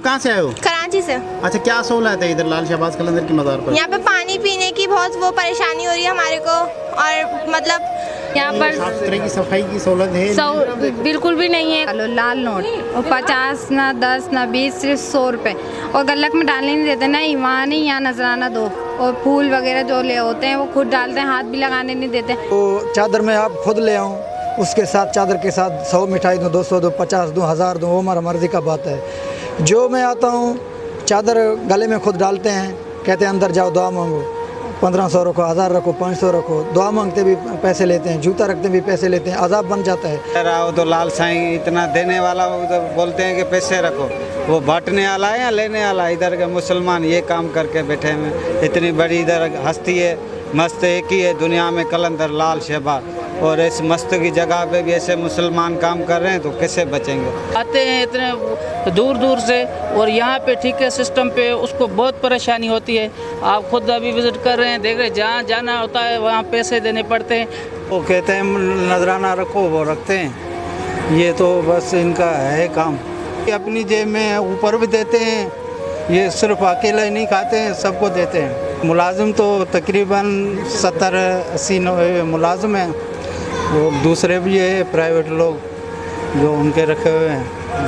कहाँ से आए हो? कराची से। अच्छा, क्या सहूलत है इधर लाल शहबाज कलंदर की मज़ार पर? यहाँ पे पानी पीने की बहुत वो परेशानी हो रही है हमारे को, और मतलब यहाँ पर साफ सुथरे की सफाई की सहूलत है? बिल्कुल भी नहीं है। लाल नोट और 50 ना 10 ना 20, सिर्फ 100 रुपये, और गल्लक में डालने नहीं देते, नहीं वहाँ नहीं, यहाँ नजराना दो। और फूल वगैरह जो ले होते हैं वो खुद डालते हैं, हाथ भी लगाने नहीं देते। तो चादर में आप खुद ले आऊँ, उसके साथ चादर के साथ 100 मिठाई दूँ, 200 दूँ, 50 दूँ, 1000 दूँ, वो हमारा मर्ज़ी का बात है। जो मैं आता हूँ चादर गले में खुद डालते हैं, कहते हैं अंदर जाओ दुआ मांगो, 1500 रखो, 1000 रखो, 500 रखो, दुआ मांगते भी पैसे लेते हैं, जूता रखते भी पैसे लेते हैं, अजाब बन जाता है। आओ तो लाल साईं इतना देने वाला, तो बोलते हैं कि पैसे रखो, वो बांटने वाला है या लेने वाला है? इधर के मुसलमान ये काम करके बैठे हैं। इतनी बड़ी इधर हस्ती है, मस्त एक ही है दुनिया में, कलंदर लाल शहबाज, और इस मस्त की जगह पे भी ऐसे मुसलमान काम कर रहे हैं तो कैसे बचेंगे? आते हैं इतने दूर दूर से, और यहाँ पे ठीक है सिस्टम पे उसको बहुत परेशानी होती है। आप खुद अभी विजिट कर रहे हैं, देख रहे हैं, जहाँ जाना होता है वहाँ पैसे देने पड़ते हैं। वो कहते हैं नजराना रखो, वो रखते हैं। ये तो बस इनका है काम। ये अपनी जेब में ऊपर भी देते हैं, ये सिर्फ अकेला ही नहीं खाते हैं, सबको देते हैं। मुलाजिम तो तकरीबन 70-80 मुलाजिम हैं, वो दूसरे भी है प्राइवेट लोग जो उनके रखे हुए हैं।